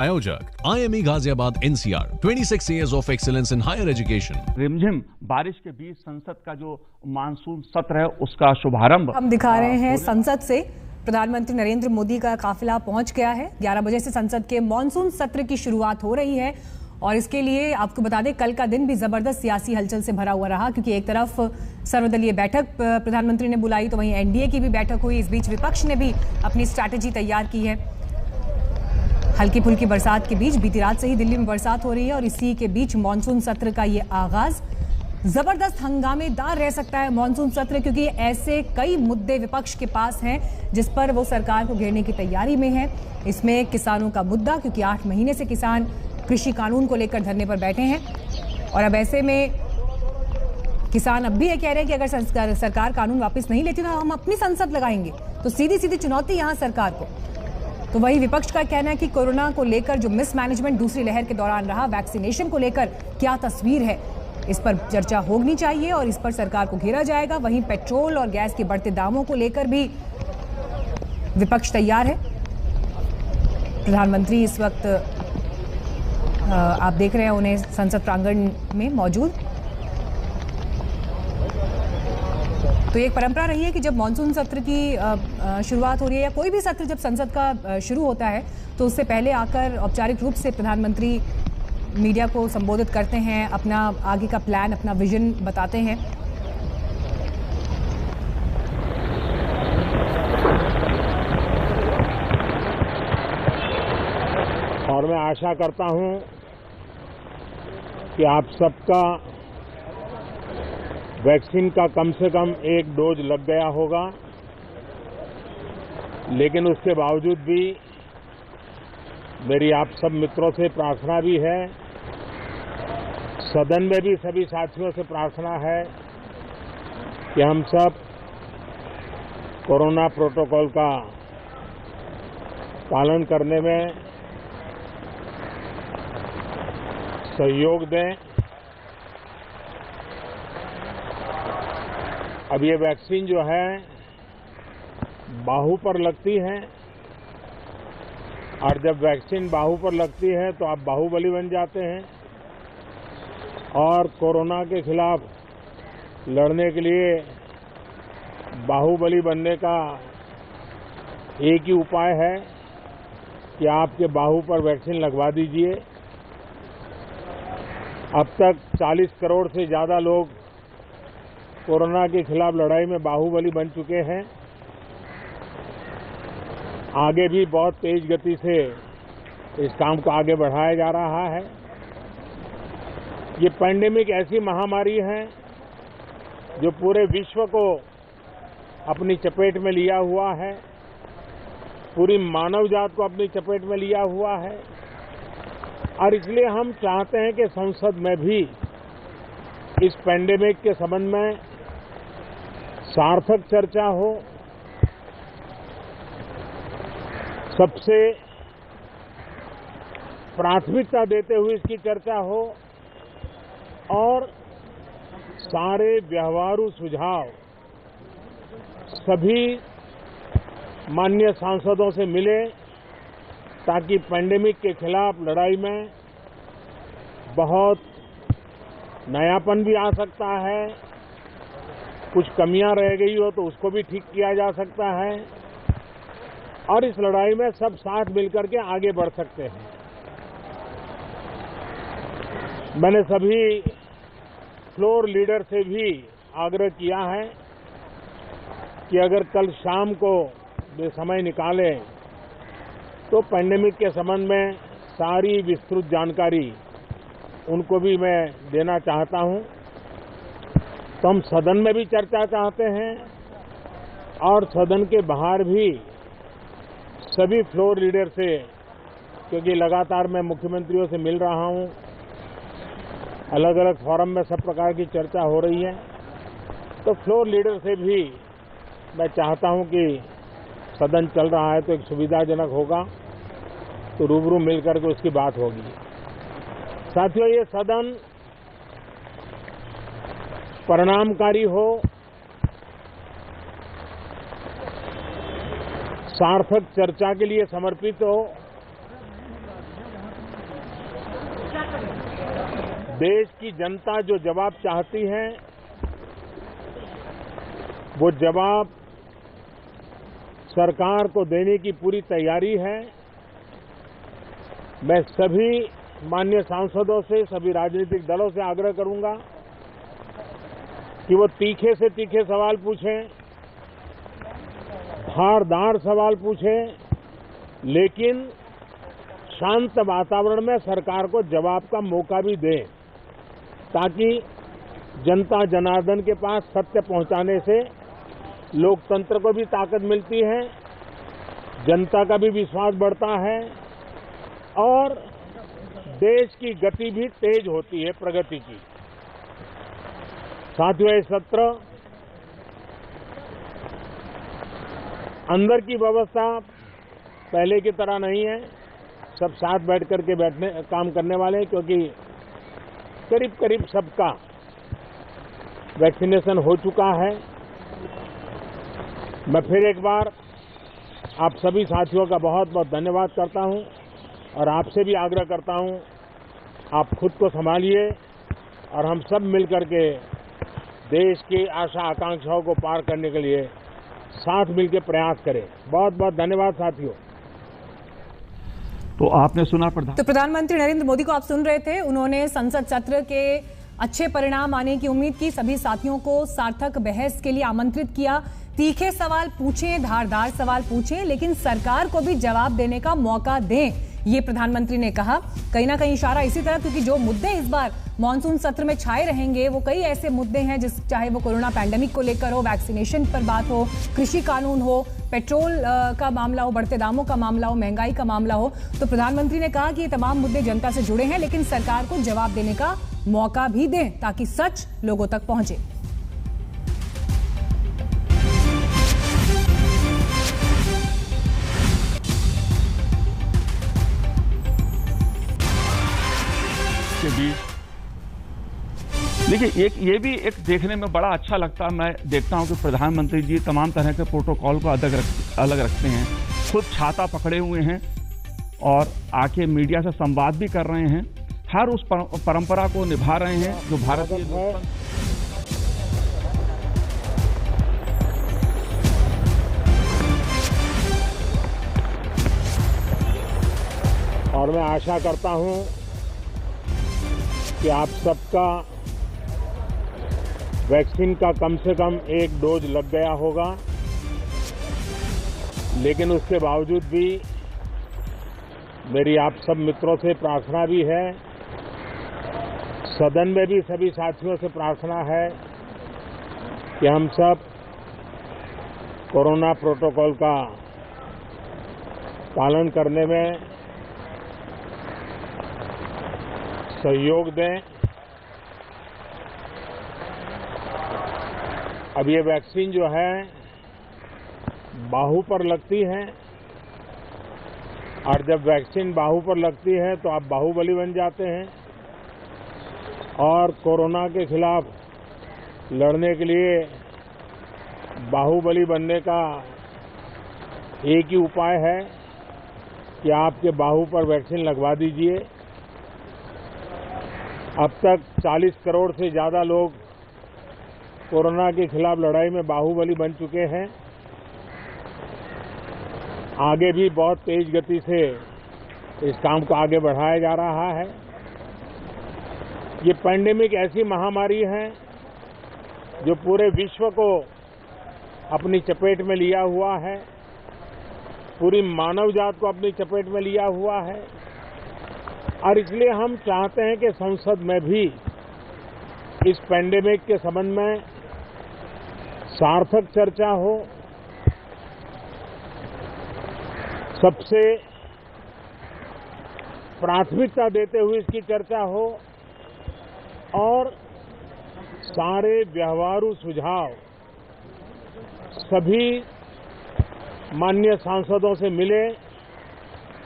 आयोजक IME Ghaziabad NCR 26 years of excellence in higher education। रिमझिम बारिश के बीच संसद का जो मानसून सत्र है उसका शुभारंभ हम दिखा रहे हैं। संसद से प्रधानमंत्री नरेंद्र मोदी का काफिला पहुंच गया है। 11 बजे से संसद के मानसून सत्र की शुरुआत हो रही है और इसके लिए आपको बता दें कल का दिन भी जबरदस्त सियासी हलचल से भरा हुआ रहा, क्योंकि एक तरफ सर्वदलीय बैठक प्रधानमंत्री ने बुलाई तो वहीं एनडीए की भी बैठक हुई। इस बीच विपक्ष ने भी अपनी स्ट्रैटेजी तैयार की है। हल्की फुल्की बरसात के बीच बीती रात से ही दिल्ली में बरसात हो रही है और इसी के बीच मानसून सत्र का ये आगाज जबरदस्त हंगामेदार रह सकता है मानसून सत्र, क्योंकि ऐसे कई मुद्दे विपक्ष के पास हैं जिस पर वो सरकार को घेरने की तैयारी में है। इसमें किसानों का मुद्दा, क्योंकि 8 महीने से किसान कृषि कानून को लेकर धरने पर बैठे हैं और अब ऐसे में किसान अब भी ये कह रहे हैं कि अगर सरकार कानून वापस नहीं लेती तो हम अपनी संसद लगाएंगे। तो सीधी सीधी चुनौती यहाँ सरकार को। तो वही विपक्ष का कहना है कि कोरोना को लेकर जो मिसमैनेजमेंट दूसरी लहर के दौरान रहा, वैक्सीनेशन को लेकर क्या तस्वीर है, इस पर चर्चा होनी चाहिए और इस पर सरकार को घेरा जाएगा। वहीं पेट्रोल और गैस के बढ़ते दामों को लेकर भी विपक्ष तैयार है। प्रधानमंत्री इस वक्त आप देख रहे हैं उन्हें संसद प्रांगण में मौजूद। तो एक परंपरा रही है कि जब मानसून सत्र की शुरुआत हो रही है या कोई भी सत्र जब संसद का शुरू होता है तो उससे पहले आकर औपचारिक रूप से प्रधानमंत्री मीडिया को संबोधित करते हैं, अपना आगे का प्लान, अपना विजन बताते हैं। और मैं आशा करता हूं कि आप सबका वैक्सीन का कम से कम 1 डोज लग गया होगा, लेकिन उसके बावजूद भी मेरी आप सब मित्रों से प्रार्थना भी है, सदन में भी सभी साथियों से प्रार्थना है कि हम सब कोरोना प्रोटोकॉल का पालन करने में सहयोग दें। अब ये वैक्सीन जो है बाहू पर लगती है और जब वैक्सीन बाहू पर लगती है तो आप बाहुबली बन जाते हैं और कोरोना के खिलाफ लड़ने के लिए बाहुबली बनने का एक ही उपाय है कि आपके बाहू पर वैक्सीन लगवा दीजिए। अब तक 40 करोड़ से ज़्यादा लोग कोरोना के खिलाफ लड़ाई में बाहुबली बन चुके हैं। आगे भी बहुत तेज गति से इस काम को आगे बढ़ाया जा रहा है। ये पैंडेमिक ऐसी महामारी है जो पूरे विश्व को अपनी चपेट में लिया हुआ है, पूरी मानव जात को अपनी चपेट में लिया हुआ है और इसलिए हम चाहते हैं कि संसद में भी इस पैंडेमिक के संबंध में सार्थक चर्चा हो, सबसे प्राथमिकता देते हुए इसकी चर्चा हो और सारे व्यवहारू सुझाव सभी माननीय सांसदों से मिले ताकि पैंडेमिक के खिलाफ लड़ाई में बहुत नयापन भी आ सकता है, कुछ कमियां रह गई हो तो उसको भी ठीक किया जा सकता है और इस लड़ाई में सब साथ मिलकर के आगे बढ़ सकते हैं। मैंने सभी फ्लोर लीडर से भी आग्रह किया है कि अगर कल शाम को वे समय निकालें तो पैंडेमिक के संबंध में सारी विस्तृत जानकारी उनको भी मैं देना चाहता हूं। तो हम सदन में भी चर्चा चाहते हैं और सदन के बाहर भी सभी फ्लोर लीडर से, क्योंकि लगातार मैं मुख्यमंत्रियों से मिल रहा हूं, अलग अलग फोरम में सब प्रकार की चर्चा हो रही है, तो फ्लोर लीडर से भी मैं चाहता हूं कि सदन चल रहा है तो एक सुविधाजनक होगा तो रूबरू मिलकर के उसकी बात होगी। साथियों, ये सदन परिणामकारी हो, सार्थक चर्चा के लिए समर्पित हो देश की जनता जो जवाब चाहती है वो जवाब सरकार को देने की पूरी तैयारी है। मैं सभी माननीय सांसदों से, सभी राजनीतिक दलों से आग्रह करूंगा कि वो तीखे से तीखे सवाल पूछें, धारदार सवाल पूछें, लेकिन शांत वातावरण में सरकार को जवाब का मौका भी दें, ताकि जनता जनार्दन के पास सत्य पहुंचाने से लोकतंत्र को भी ताकत मिलती है, जनता का भी विश्वास बढ़ता है और देश की गति भी तेज होती है प्रगति की। साथियों, ये सत्र अंदर की व्यवस्था पहले की तरह नहीं है। सब साथ बैठ करके काम करने वाले हैं, क्योंकि करीब करीब सबका वैक्सीनेशन हो चुका है। मैं फिर एक बार आप सभी साथियों का बहुत बहुत धन्यवाद करता हूं और आपसे भी आग्रह करता हूं, आप खुद को संभालिए और हम सब मिलकर के देश की आशा आकांक्षाओं को पार करने के लिए साथ मिलकर प्रयास करें। बहुत बहुत धन्यवाद साथियों। तो आपने सुना प्रधानमंत्री नरेंद्र मोदी को आप सुन रहे थे। उन्होंने संसद सत्र के अच्छे परिणाम आने की उम्मीद की, सभी साथियों को सार्थक बहस के लिए आमंत्रित किया। तीखे सवाल पूछें, धारदार सवाल पूछें, लेकिन सरकार को भी जवाब देने का मौका दें, ये प्रधानमंत्री ने कहा। कहीं ना कहीं इशारा इसी तरह, क्योंकि जो मुद्दे इस बार मॉनसून सत्र में छाए रहेंगे वो कई ऐसे मुद्दे हैं, चाहे वो कोरोना पैंडेमिक को लेकर हो, वैक्सीनेशन पर बात हो, कृषि कानून हो, पेट्रोल का मामला हो, बढ़ते दामों का मामला हो, महंगाई का मामला हो। तो प्रधानमंत्री ने कहा कि ये तमाम मुद्दे जनता से जुड़े हैं, लेकिन सरकार को जवाब देने का मौका भी दें ताकि सच लोगों तक पहुंचे। के बीच देखिए, ये भी एक देखने में बड़ा अच्छा लगता है। मैं देखता हूं कि प्रधानमंत्री जी तमाम तरह के प्रोटोकॉल को अलग रखते हैं, खुद छाता पकड़े हुए हैं और आके मीडिया से संवाद भी कर रहे हैं, हर उस परंपरा को निभा रहे हैं जो भारतीय और मैं आशा करता हूं कि आप सबका वैक्सीन का कम से कम एक डोज लग गया होगा, लेकिन उसके बावजूद भी मेरी आप सब मित्रों से प्रार्थना भी है, सदन में भी सभी साथियों से प्रार्थना है कि हम सब कोरोना प्रोटोकॉल का पालन करने में सहयोग दें। अब ये वैक्सीन जो है बाहू पर लगती है और जब वैक्सीन बाहू पर लगती है तो आप बाहुबली बन जाते हैं और कोरोना के खिलाफ लड़ने के लिए बाहुबली बनने का एक ही उपाय है कि आपके बाहू पर वैक्सीन लगवा दीजिए। अब तक 40 करोड़ से ज़्यादा लोग कोरोना के खिलाफ लड़ाई में बाहुबली बन चुके हैं। आगे भी बहुत तेज गति से इस काम को आगे बढ़ाया जा रहा है। ये पैंडेमिक ऐसी महामारी है जो पूरे विश्व को अपनी चपेट में लिया हुआ है, पूरी मानव जात को अपनी चपेट में लिया हुआ है और इसलिए हम चाहते हैं कि संसद में भी इस पैंडेमिक के संबंध में सार्थक चर्चा हो, सबसे प्राथमिकता देते हुए इसकी चर्चा हो और सारे व्यवहारू सुझाव सभी माननीय सांसदों से मिले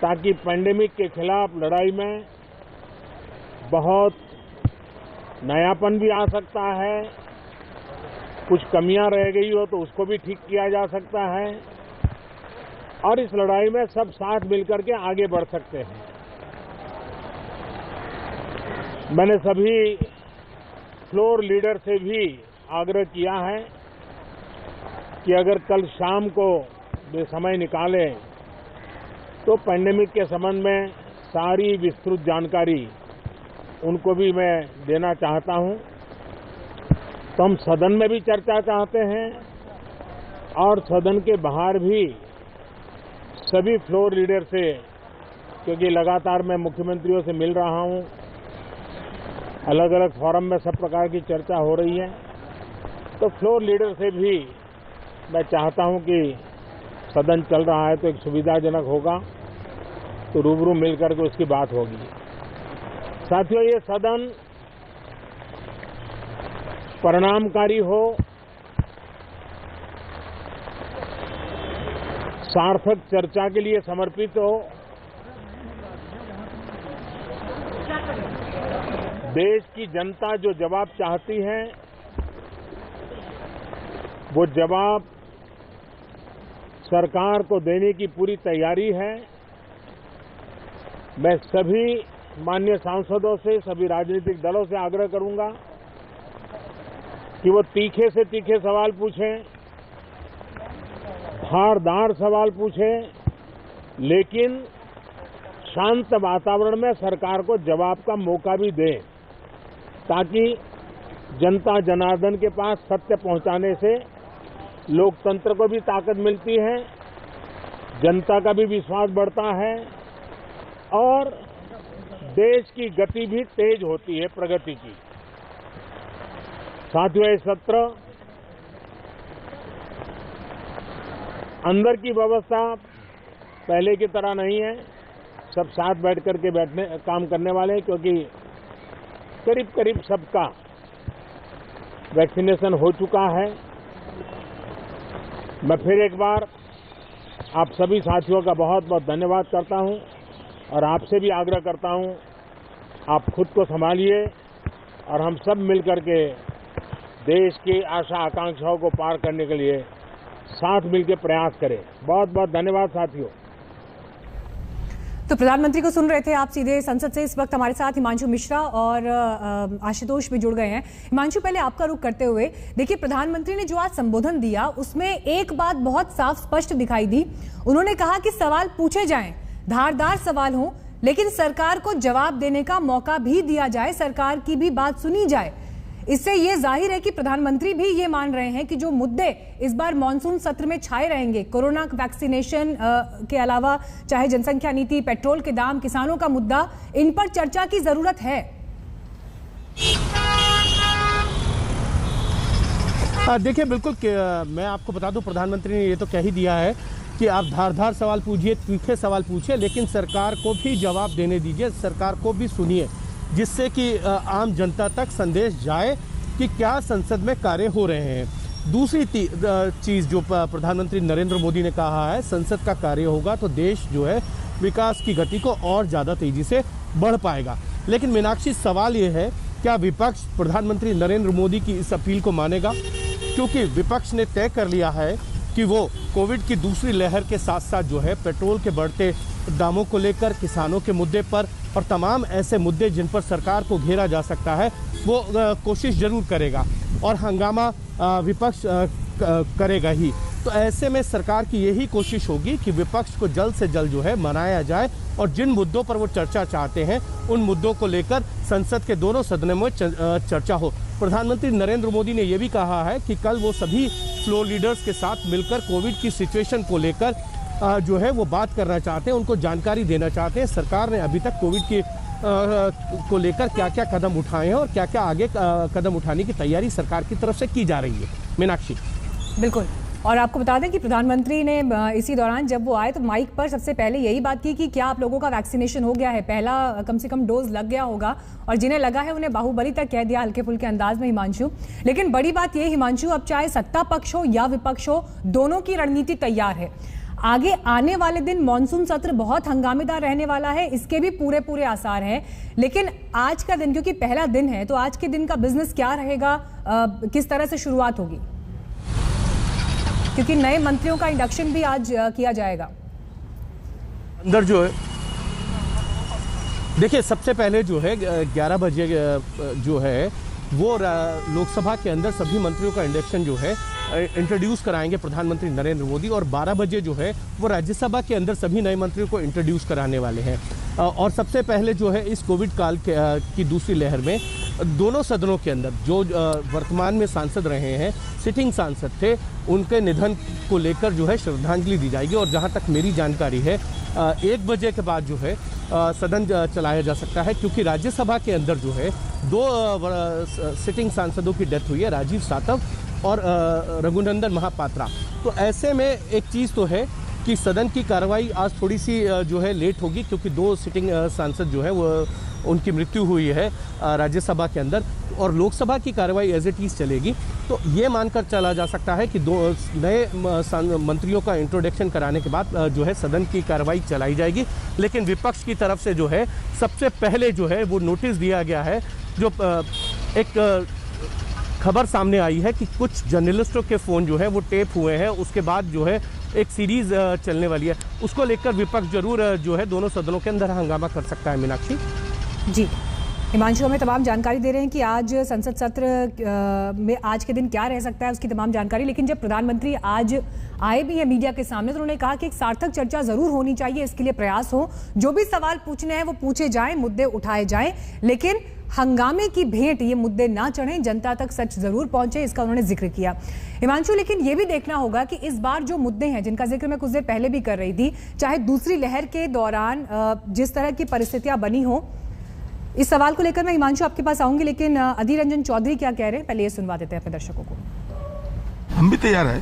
ताकि पैंडेमिक के खिलाफ लड़ाई में बहुत नयापन भी आ सकता है, कुछ कमियां रह गई हो तो उसको भी ठीक किया जा सकता है और इस लड़ाई में सब साथ मिलकर के आगे बढ़ सकते हैं। मैंने सभी फ्लोर लीडर से भी आग्रह किया है कि अगर कल शाम को वे समय निकालें तो पैंडेमिक के संबंध में सारी विस्तृत जानकारी उनको भी मैं देना चाहता हूं। तो हम सदन में भी चर्चा चाहते हैं और सदन के बाहर भी सभी फ्लोर लीडर से, क्योंकि लगातार मैं मुख्यमंत्रियों से मिल रहा हूं, अलग अलग फोरम में सब प्रकार की चर्चा हो रही है, तो फ्लोर लीडर से भी मैं चाहता हूं कि सदन चल रहा है तो एक सुविधाजनक होगा, तो रूबरू मिलकर के उसकी बात होगी। साथियों, ये सदन परिणामकारी हो, सार्थक चर्चा के लिए समर्पित हो, देश की जनता जो जवाब चाहती है वो जवाब सरकार को देने की पूरी तैयारी है। मैं सभी माननीय सांसदों से, सभी राजनीतिक दलों से आग्रह करूंगा कि वो तीखे से तीखे सवाल पूछें, धारदार सवाल पूछें, लेकिन शांत वातावरण में सरकार को जवाब का मौका भी दें, ताकि जनता जनार्दन के पास सत्य पहुंचाने से लोकतंत्र को भी ताकत मिलती है, जनता का भी विश्वास बढ़ता है और देश की गति भी तेज होती है प्रगति की। साथियों, ये सत्र अंदर की व्यवस्था पहले की तरह नहीं है, सब साथ बैठ करके काम करने वाले हैं, क्योंकि करीब करीब सबका वैक्सीनेशन हो चुका है। मैं फिर एक बार आप सभी साथियों का बहुत बहुत धन्यवाद करता हूं और आपसे भी आग्रह करता हूं, आप खुद को संभालिए और हम सब मिलकर के देश की आशा आकांक्षाओं को पार करने के लिए साथ मिलकर प्रयास करें। बहुत बहुत धन्यवाद साथियों। तो प्रधानमंत्री को सुन रहे थे आप सीधे संसद से। इस वक्त हमारे साथ हिमांशु मिश्रा और आशुतोष भी जुड़ गए हैं। हिमांशु, पहले आपका रुख करते हुए, देखिए प्रधानमंत्री ने जो आज संबोधन दिया उसमें एक बात बहुत साफ स्पष्ट दिखाई दी। उन्होंने कहा कि सवाल पूछे जाएं, धारदार सवाल हों, लेकिन सरकार को जवाब देने का मौका भी दिया जाए, सरकार की भी बात सुनी जाए। इससे ये जाहिर है कि प्रधानमंत्री भी ये मान रहे हैं कि जो मुद्दे इस बार मॉनसून सत्र में छाए रहेंगे, कोरोना वैक्सीनेशन के अलावा चाहे जनसंख्या नीति, पेट्रोल के दाम, किसानों का मुद्दा, इन पर चर्चा की जरूरत है। देखिए, बिल्कुल मैं आपको बता दूं, प्रधानमंत्री ने ये तो कह ही दिया है कि आप धारदार सवाल पूछिए, तीखे सवाल पूछिए, लेकिन सरकार को भी जवाब देने दीजिए, सरकार को भी सुनिए, जिससे कि आम जनता तक संदेश जाए कि क्या संसद में कार्य हो रहे हैं। दूसरी चीज़ जो प्रधानमंत्री नरेंद्र मोदी ने कहा है, संसद का कार्य होगा तो देश जो है विकास की गति को और ज़्यादा तेज़ी से बढ़ पाएगा। लेकिन मीनाक्षी, सवाल ये है, क्या विपक्ष प्रधानमंत्री नरेंद्र मोदी की इस अपील को मानेगा? क्योंकि विपक्ष ने तय कर लिया है कि वो कोविड की दूसरी लहर के साथ साथ जो है पेट्रोल के बढ़ते दामों को लेकर, किसानों के मुद्दे पर और तमाम ऐसे मुद्दे जिन पर सरकार को घेरा जा सकता है, वो कोशिश जरूर करेगा और हंगामा विपक्ष करेगा ही। तो ऐसे में सरकार की यही कोशिश होगी कि विपक्ष को जल्द से जल्द जो है मनाया जाए और जिन मुद्दों पर वो चर्चा चाहते हैं उन मुद्दों को लेकर संसद के दोनों सदनों में चर्चा हो। प्रधानमंत्री नरेंद्र मोदी ने यह भी कहा है कि कल वो सभी फ्लोर लीडर्स के साथ मिलकर कोविड की सिचुएशन को लेकर जो है वो बात करना चाहते हैं, उनको जानकारी देना चाहते हैं सरकार ने अभी तक कोविड की को लेकर क्या क्या कदम उठाए हैं और क्या क्या आगे कदम उठाने की तैयारी सरकार की तरफ से की जा रही है। मीनाक्षी, बिल्कुल। और आपको बता दें कि प्रधानमंत्री ने इसी दौरान जब वो आए तो माइक पर सबसे पहले यही बात की कि क्या आप लोगों का वैक्सीनेशन हो गया है, पहला कम से कम डोज लग गया होगा, और जिन्हें लगा है उन्हें बाहुबली तक कह दिया हल्के फुल्के अंदाज में हिमांशु। लेकिन बड़ी बात ये हिमांशु, अब चाहे सत्ता पक्ष हो या विपक्ष हो, दोनों की रणनीति तैयार है। आगे आने वाले दिन मॉनसून सत्र बहुत हंगामेदार रहने वाला है, इसके भी पूरे आसार हैं। लेकिन आज का दिन, क्योंकि पहला दिन है, तो आज के दिन का बिजनेस क्या रहेगा, किस तरह से शुरुआत होगी? क्योंकि नए मंत्रियों का इंडक्शन भी आज किया जाएगा। अंदर जो है देखिए, सबसे पहले जो है 11 बजे जो है वो लोकसभा के अंदर सभी मंत्रियों का इंडक्शन जो है इंट्रोड्यूस कराएंगे प्रधानमंत्री नरेंद्र मोदी, और 12 बजे जो है वो राज्यसभा के अंदर सभी नए मंत्रियों को इंट्रोड्यूस कराने वाले हैं। और सबसे पहले जो है इस कोविड काल की दूसरी लहर में दोनों सदनों के अंदर जो वर्तमान में सांसद रहे हैं, सिटिंग सांसद थे, उनके निधन को लेकर जो है श्रद्धांजलि दी जाएगी। और जहां तक मेरी जानकारी है 1 बजे के बाद जो है सदन चलाया जा सकता है, क्योंकि राज्यसभा के अंदर जो है 2 सिटिंग सांसदों की डेथ हुई है, राजीव सातव और रघुनंदन महापात्रा। तो ऐसे में एक चीज़ तो है कि सदन की कार्रवाई आज थोड़ी सी जो है लेट होगी, क्योंकि 2 सिटिंग सांसद जो है वो उनकी मृत्यु हुई है राज्यसभा के अंदर, और लोकसभा की कार्रवाई एज इट इज़ चलेगी। तो ये मानकर चला जा सकता है कि 2 नए मंत्रियों का इंट्रोडक्शन कराने के बाद जो है सदन की कार्रवाई चलाई जाएगी। लेकिन विपक्ष की तरफ से जो है सबसे पहले जो है वो नोटिस दिया गया है, जो एक खबर सामने आई है कि कुछ जर्नलिस्टों के फ़ोन जो है वो टेप हुए हैं, उसके बाद जो है एक सीरीज़ चलने वाली है, उसको लेकर विपक्ष जरूर जो है दोनों सदनों के अंदर हंगामा कर सकता है। मीनाक्षी जी, हिमांशु हमें तमाम जानकारी दे रहे हैं कि आज संसद सत्र में आज के दिन क्या रह सकता है, उसकी तमाम जानकारी। लेकिन जब प्रधानमंत्री आज आए भी हैं मीडिया के सामने, तो उन्होंने कहा कि एक सार्थक चर्चा जरूर होनी चाहिए, इसके लिए प्रयास हो, जो भी सवाल पूछने हैं वो पूछे जाएं, मुद्दे उठाए जाएं, लेकिन हंगामे की भेंट ये मुद्दे ना चढ़ें, जनता तक सच जरूर पहुंचे, इसका उन्होंने जिक्र किया। हिमांशु, लेकिन ये भी देखना होगा कि इस बार जो मुद्दे हैं जिनका जिक्र मैं कुछ देर पहले भी कर रही थी, चाहे दूसरी लहर के दौरान जिस तरह की परिस्थितियां बनी हो, इस सवाल को लेकर मैं हिमांशु आपके पास आऊंगी, लेकिन अधीर रंजन चौधरी क्या कह रहे हैं पहले ये सुनवा देते हैं अपने दर्शकों को। हम भी तैयार है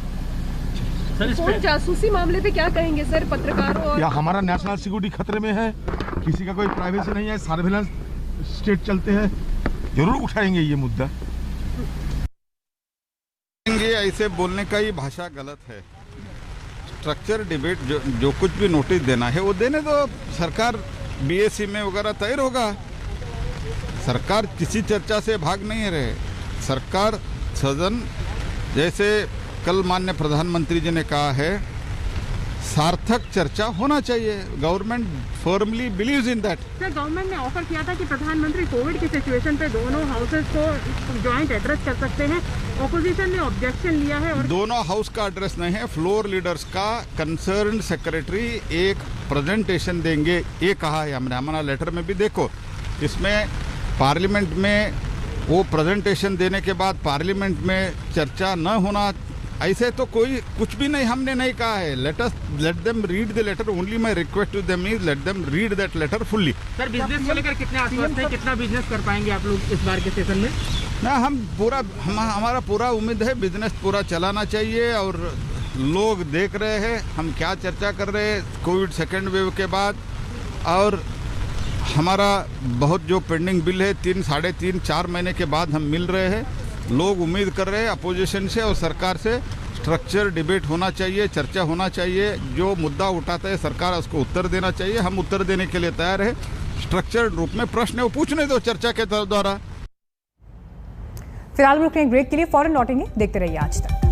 सर। जासूसी मामले पे क्या कहेंगे सर, पत्रकारों और या हमारा नेशनल सिक्योरिटी खतरे में है, किसी का कोई प्राइवेसी नहीं है, सर्विलांस स्टेट चलते हैं, जरूर उठाएंगे ये मुद्दा। ऐसे बोलने का ही भाषा गलत है। स्ट्रक्चर डिबेट जो कुछ भी नोटिस देना है वो देने दो, सरकार बीएससी में वगैरह तैयार होगा। सरकार किसी चर्चा से भाग नहीं रहे। सरकार सदन, जैसे कल माननीय प्रधानमंत्री जी ने कहा है, सार्थक चर्चा होना चाहिए। Government firmly believes in that. Sir, government ने ऑफर किया था कि प्रधानमंत्री कोविड की सिचुएशन पे दोनों हाउसेस को ज्वाइंट एड्रेस कर सकते हैं, ऑपोजिशन ने ऑब्जेक्शन लिया है। और दोनों हाउस का एड्रेस नहीं है, फ्लोर लीडर्स का कंसर्न सेक्रेटरी एक प्रेजेंटेशन देंगे, ये कहा है हमने, हमारा लेटर में भी देखो। इसमें पार्लियामेंट में वो प्रेजेंटेशन देने के बाद पार्लियामेंट में चर्चा न होना, ऐसे तो कोई कुछ भी नहीं, हमने नहीं कहा है। Let them read the letter, only my request to them is let them read that letter fully. Sir, business को लेकर कितने आश्वस्त हैं, कितना बिजनेस कर पाएंगे आप लोग इस बार के सेशन में? ना, हमारा पूरा उम्मीद है बिजनेस पूरा चलाना चाहिए, और लोग देख रहे हैं हम क्या चर्चा कर रहे हैं कोविड सेकेंड वेव के बाद। और हमारा बहुत जो पेंडिंग बिल है 3, साढ़े 3, 4 महीने के बाद हम मिल रहे हैं। लोग उम्मीद कर रहे हैं अपोजिशन से और सरकार से, स्ट्रक्चर डिबेट होना चाहिए, चर्चा होना चाहिए। जो मुद्दा उठाता है सरकार उसको उत्तर देना चाहिए, हम उत्तर देने के लिए तैयार है। स्ट्रक्चर रूप में प्रश्न वो पूछने दो चर्चा के द्वारा। फिलहाल रुकें ब्रेक के लिए, फौरन लौटेंगे, देखते रहिए आज तक।